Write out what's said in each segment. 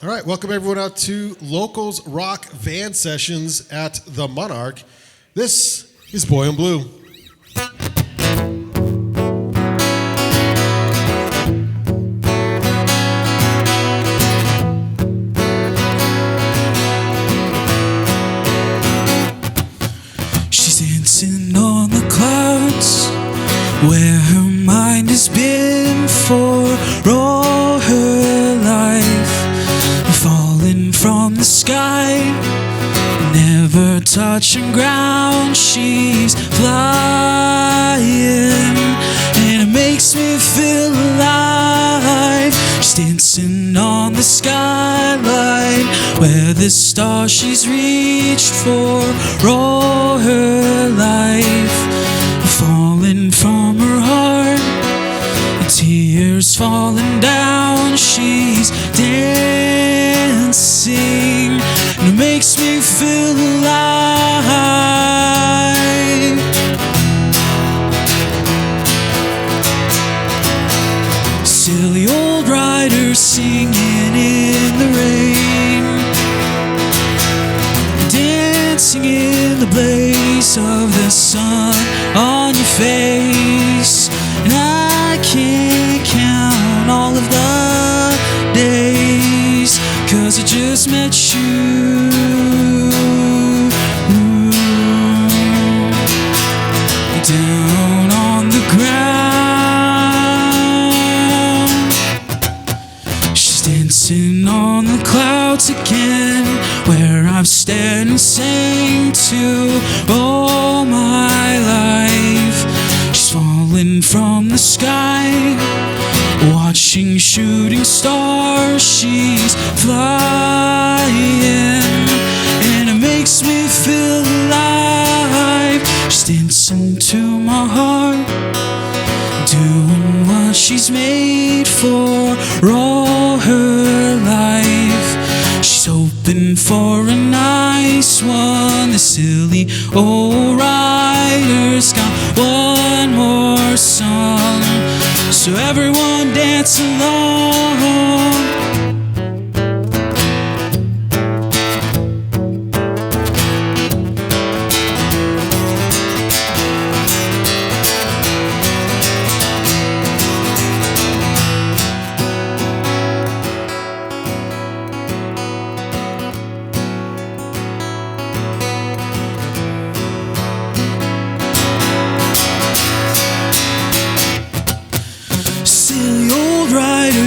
All right, welcome everyone out to Locals Rock Van Sessions at the Monarch. This is Boy in Blue. She's dancing on the clouds where her mind has been for all her life. Falling from the sky, never touching ground, she's flying, and it makes me feel alive. She's dancing on the skyline, where the stars she's reached for all her life. Falling from her heart, tears falling down, she's dancing, and it makes me feel alive. Silly old riders singing in the rain, dancing in the blaze of the sun on your face. And I can't count all of the days, 'cause I just met you. Down on the ground, she's dancing on the clouds again, where I've stared and sang to all my life. She's falling from the sky, watching shooting stars, she's flying, and it makes me feel alive. She's dancing to my heart, doing what she's made for all her life. She's hoping for a nice one. The silly old rider's got one more song, so everyone dance along.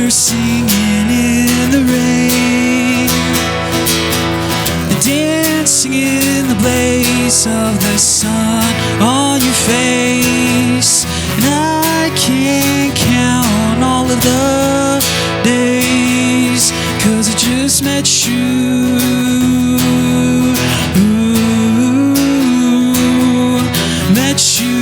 Singing in the rain, dancing in the blaze of the sun on your face. And I can't count all of the days, 'cause I just met you. Met you.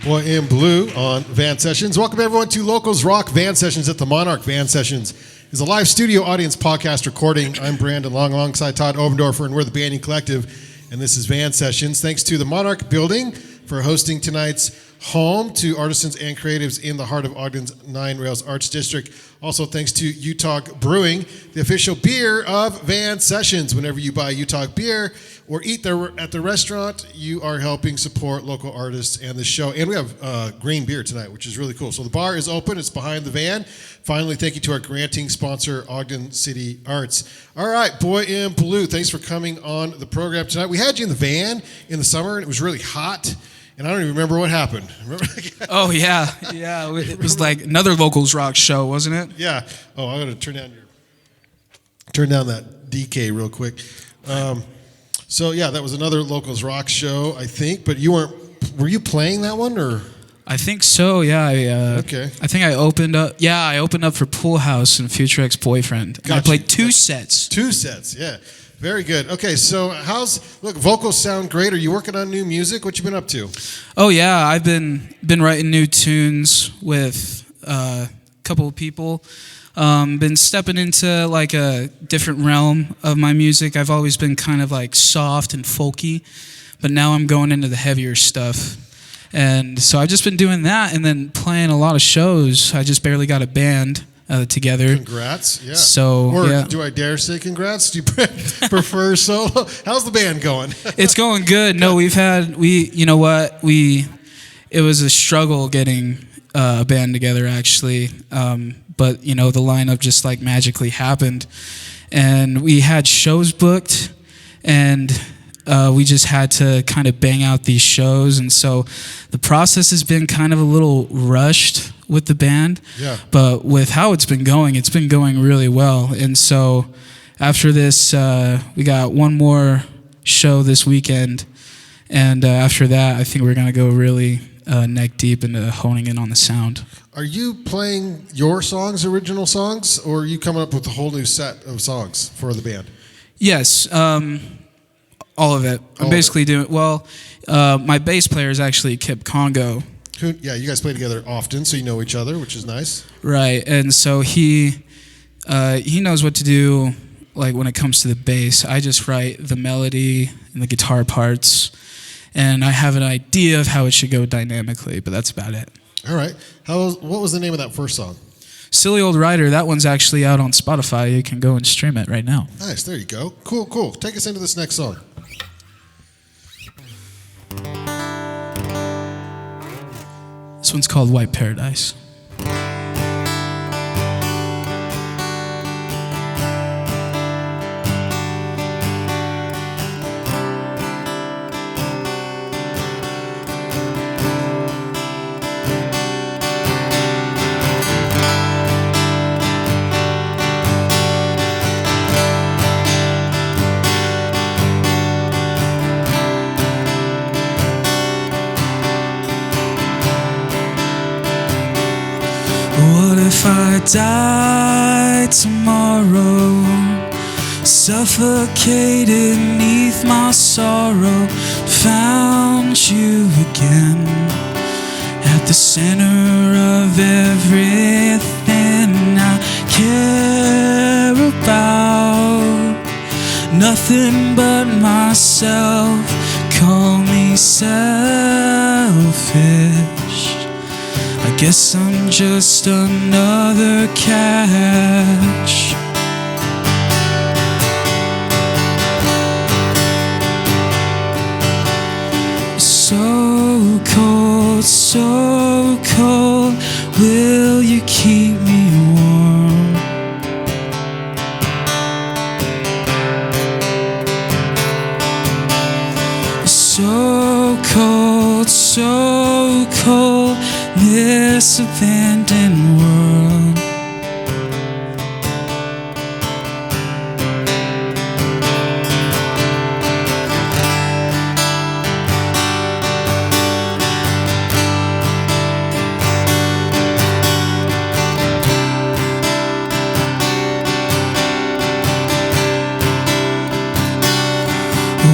Boy in Blue on Van Sessions. Welcome everyone to Locals Rock Van Sessions at the Monarch. Van Sessions is a live studio audience podcast recording. I'm Brandon Long alongside Todd Oberndorfer, and we're the Banyan Collective, and this is Van Sessions. Thanks to the Monarch Building for hosting tonight's home to artisans and creatives in the heart of Ogden's Nine Rails Arts District. Also thanks to Utah Brewing, the official beer of Van Sessions. Whenever you buy Utah beer or eat there at the restaurant, you are helping support local artists and the show. And we have green beer tonight, which is really cool. So the bar is open. It's behind the van. Finally, thank you to our granting sponsor, Ogden City Arts. All right, Boy in Blue, thanks for coming on the program tonight. We had you in the van in the summer, and it was really hot. And I don't even remember what happened. Remember? Oh, yeah. Yeah, it was like another Locals Rock show, wasn't it? Yeah. Oh, I'm going to turn down that DK real quick. So, yeah, that was another Locals Rock show, I think. But were you playing that one, or? I think so, yeah. Okay. I think I opened up for Pool House and Future Ex-Boyfriend. Gotcha. I played two sets. Two sets, yeah. Very good. Okay, so vocals sound great. Are you working on new music? What you been up to? Oh yeah, I've been writing new tunes with couple of people. Been stepping into like a different realm of my music. I've always been kind of like soft and folky, but now I'm going into the heavier stuff. And so I've just been doing that and then playing a lot of shows. I just barely got a band together. Congrats. Yeah. So, or yeah. do I dare say congrats? Do you prefer solo? How's the band going? It's going good. No, you know what? It was a struggle getting a band together, actually. But, you know, the lineup just like magically happened. And we had shows booked, and we just had to kind of bang out these shows. And so the process has been kind of a little rushed with the band. Yeah. But with how it's been going really well. And so after this, we got one more show this weekend. And after that, I think we're going to go really neck deep into honing in on the sound. Are you playing your songs, original songs, or are you coming up with a whole new set of songs for the band? Yes, all of it. I'm basically doing, my bass player is actually Kip Congo. Yeah, you guys play together often, so you know each other, which is nice. Right, and so he knows what to do, like when it comes to the bass. I just write the melody and the guitar parts, and I have an idea of how it should go dynamically, but that's about it. All right. What was the name of that first song? Silly Old Rider. That one's actually out on Spotify. You can go and stream it right now. Nice. There you go. Cool. Take us into this next song. This one's called White Paradise. What if I die tomorrow, suffocated neath my sorrow, found you again at the center of everything I care about, nothing but myself, call me selfish. I guess I'm just another catch. So cold, will you keep me warm? So cold, this abandoned world.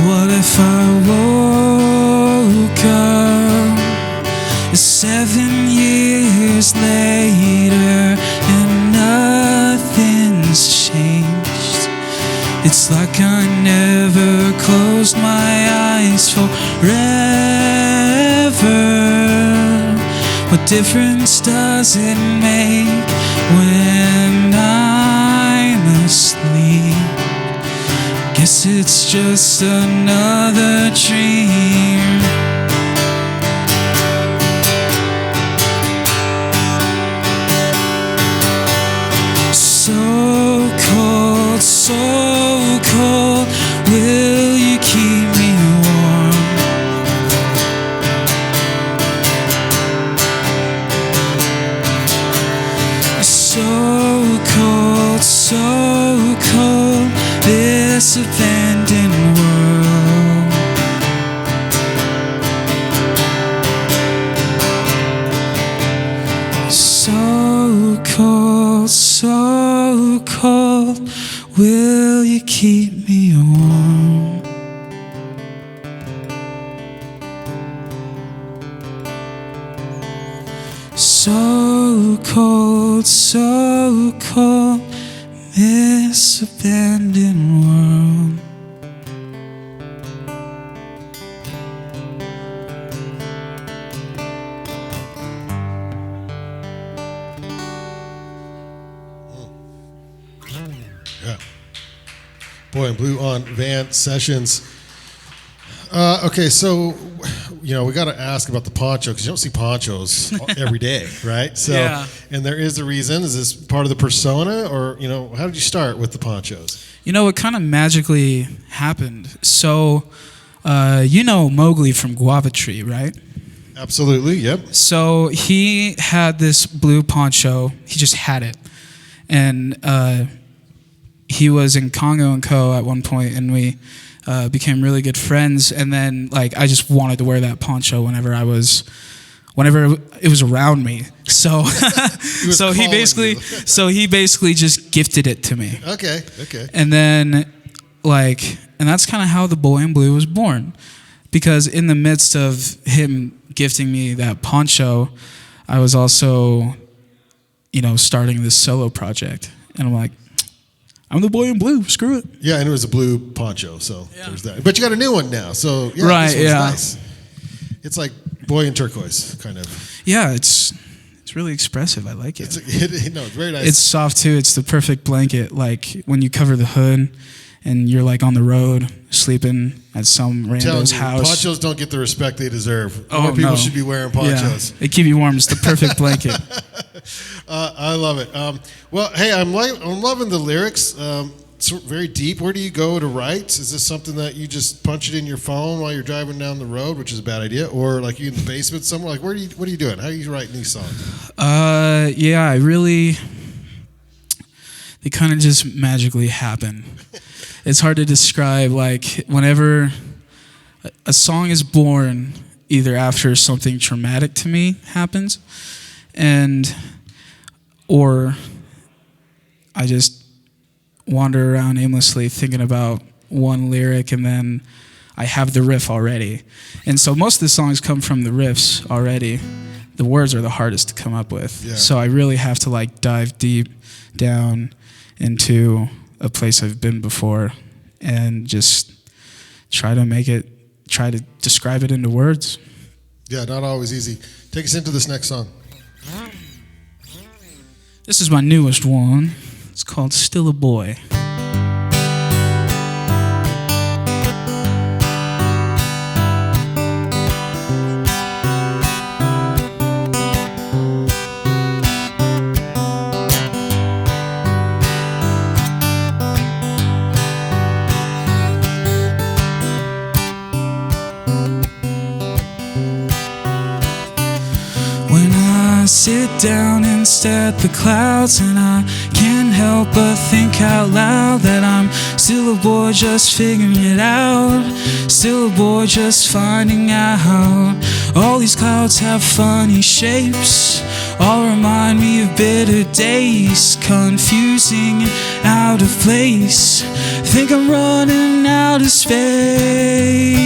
What if I woke up 7 years later and nothing's changed? It's like I never closed my eyes forever. What difference does it make when I'm asleep? Guess it's just another dream. So cold, will you keep me warm? So cold, this abandoned world. So cold, will you keep me warm? So felt so cold, this abandoned world. Yeah. Boy in Blue on Van Sessions. Okay, so we got to ask about the poncho because you don't see ponchos every day, right? So, Yeah. And there is a reason. Is this part of the persona, or how did you start with the ponchos? It kind of magically happened. So, Mowgli from Guava Tree, right? Absolutely. Yep. So he had this blue poncho. He just had it, and he was in Congo and Co. at one point, and we became really good friends. And then, I just wanted to wear that poncho whenever it was around me. So, he basically just gifted it to me. Okay. And then, and that's kind of how the Boy in Blue was born, because in the midst of him gifting me that poncho, I was also, starting this solo project, and I'm like, I'm the Boy in Blue. Screw it. Yeah, and it was a blue poncho, so there's that. But you got a new one now, so yeah, right? This one's Yeah, nice. It's like boy in turquoise, kind of. Yeah, it's really expressive. I like it. It's very nice. It's soft too. It's the perfect blanket. Like when you cover the hood, and you're on the road sleeping at some rando's house. Ponchos don't get the respect they deserve. Oh, More people no. should be wearing ponchos. Yeah, they keep you warm. It's the perfect blanket. I love it. Well, hey, I'm loving the lyrics. It's very deep. Where do you go to write? Is this something that you just punch it in your phone while you're driving down the road, which is a bad idea, or you in the basement somewhere? What are you doing? How are you writing these songs? Yeah, they kind of just magically happen. It's hard to describe. Whenever a song is born, either after something traumatic to me happens, or I just wander around aimlessly thinking about one lyric, and then I have the riff already. And so most of the songs come from the riffs already. The words are the hardest to come up with. Yeah. So I really have to dive deep down into a place I've been before and just try to describe it into words. Yeah, not always easy. Take us into this next song. This is my newest one. It's called Still a Boy. When I sit down and stare at the clouds, and I can't help but think out loud that I'm still a boy just figuring it out, still a boy just finding out. All these clouds have funny shapes, all remind me of bitter days, confusing and out of place. Think I'm running out of space.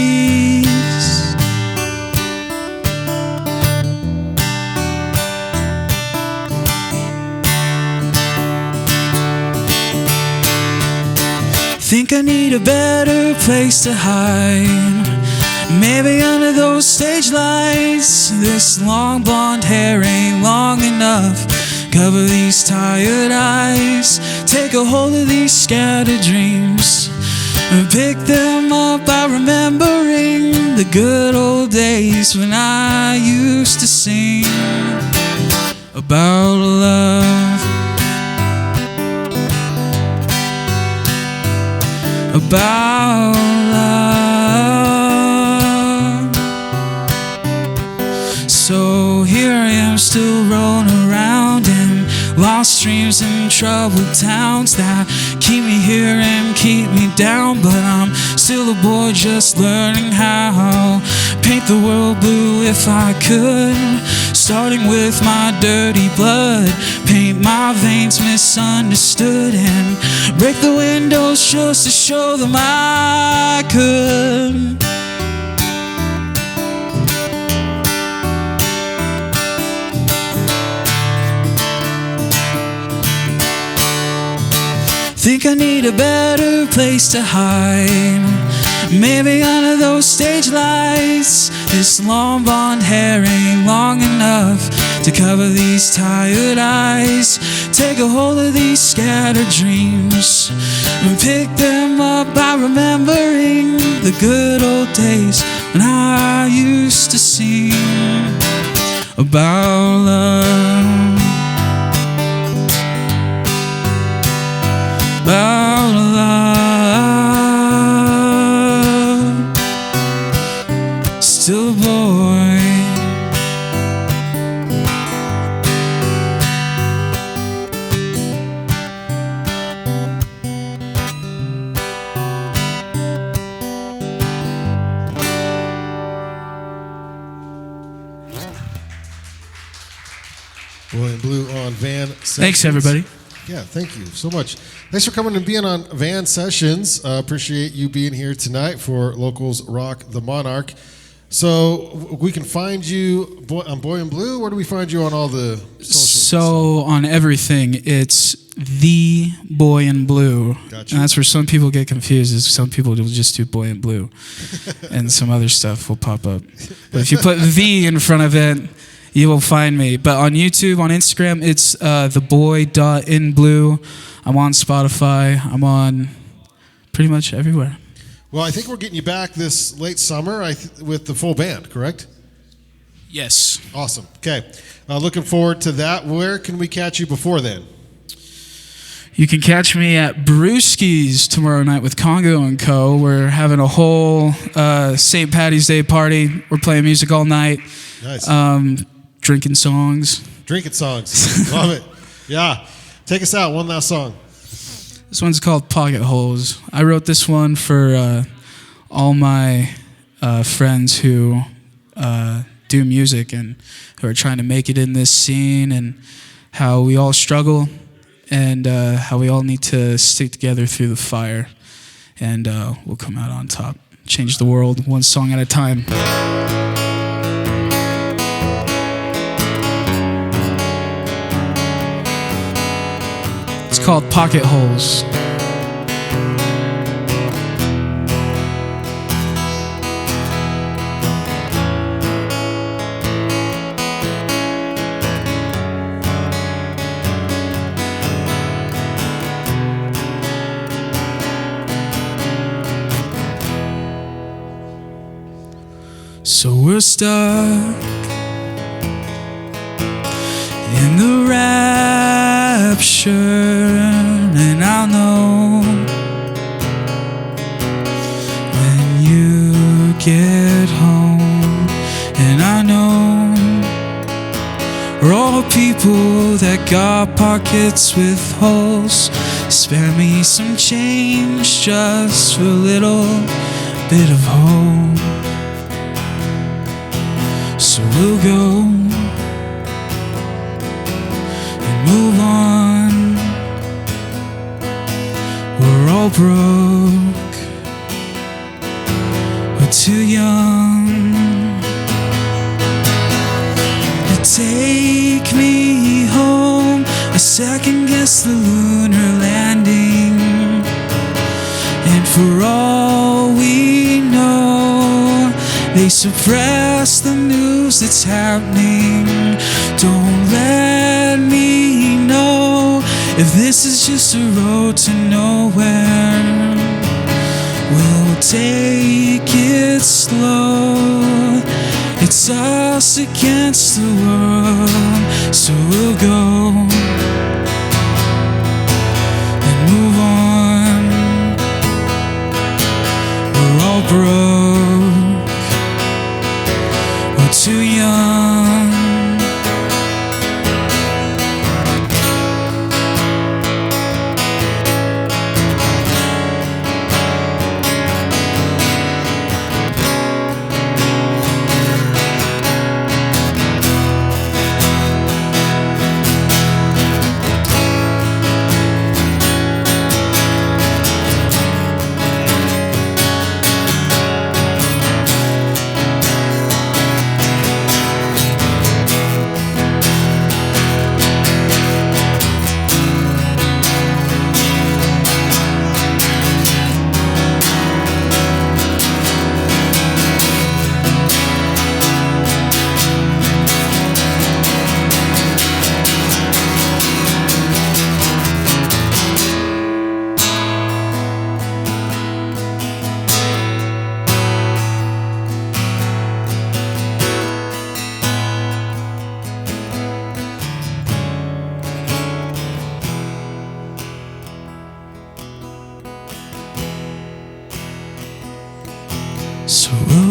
Think I need a better place to hide, maybe under those stage lights. This long blonde hair ain't long enough. Cover these tired eyes, take a hold of these scattered dreams, and pick them up by remembering the good old days when I used to sing about love, about love. So here I am, still rolling around in lost dreams and troubled towns that keep me here and keep me down. But I'm still a boy just learning how paint the world blue if I could, starting with my dirty blood. Paint my veins misunderstood and break the windows just to show them I could. Think I need a better place to hide. Maybe under those stage lights, this long blonde hair ain't long enough to cover these tired eyes. Take a hold of these scattered dreams and pick them up by remembering the good old days when I used to sing about love, about love. Still a boy, Boy in Blue on Van Sessions. Thanks, everybody. Yeah, thank you so much. Thanks for coming and being on Van Sessions. Appreciate you being here tonight for Locals Rock the Monarch. So we can find you on Boy in Blue. Where do we find you on all the socials? So on everything, it's the Boy in Blue. Gotcha. And that's where some people get confused. Is some people will just do Boy in Blue, and some other stuff will pop up. But if you put the in front of it, you will find me. But on YouTube, on Instagram, it's theboy.inblue. I'm on Spotify. I'm on pretty much everywhere. Well, I think we're getting you back this late summer with the full band, correct? Yes. Awesome. Okay. Looking forward to that. Where can we catch you before then? You can catch me at Brewski's tomorrow night with Congo and Co. We're having a whole St. Patty's Day party. We're playing music all night. Nice. Drinking songs. Drinking songs. Love it. Yeah. Take us out. One last song. This one's called Pocket Holes. I wrote this one for all my friends who do music and who are trying to make it in this scene, and how we all struggle, and how we all need to stick together through the fire, and we'll come out on top. Change the world one song at a time. It's called Pocket Holes. So we're stuck in the rapture, and I'll know when you get home. And I know we're all people that got pockets with holes. Spare me some change just for a little bit of hope. So we'll go and move on. We're all broke, we're too young to take me home. I second guess the lunar landing, and for all we know, they suppress the news that's happening. Don't let me know if this is just a road to nowhere. We'll take it slow. It's us against the world. So we'll go and move on. We're all broke, we're too young.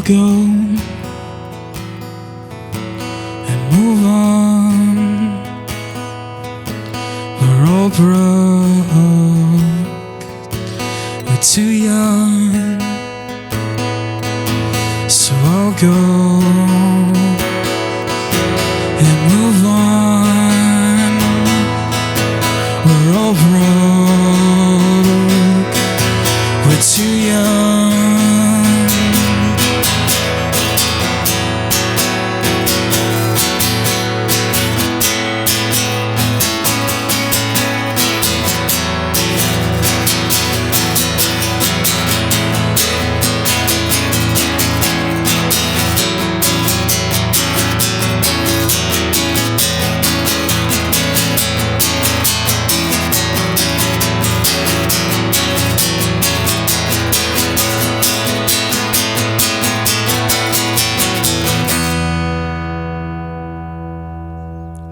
I'll go and move on. We're all broke, we're too young, so I'll go and move on. We're all broke, we're too young.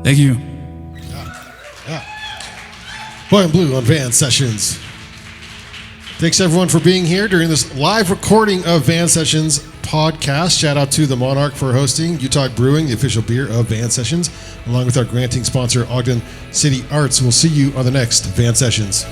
Thank you. Boy and Blue on Van Sessions. Thanks everyone for being here during this live recording of Van Sessions podcast. Shout out to the Monarch for hosting, Utah Brewing, the official beer of Van Sessions, along with our granting sponsor, Ogden City Arts. We'll see you on the next Van Sessions.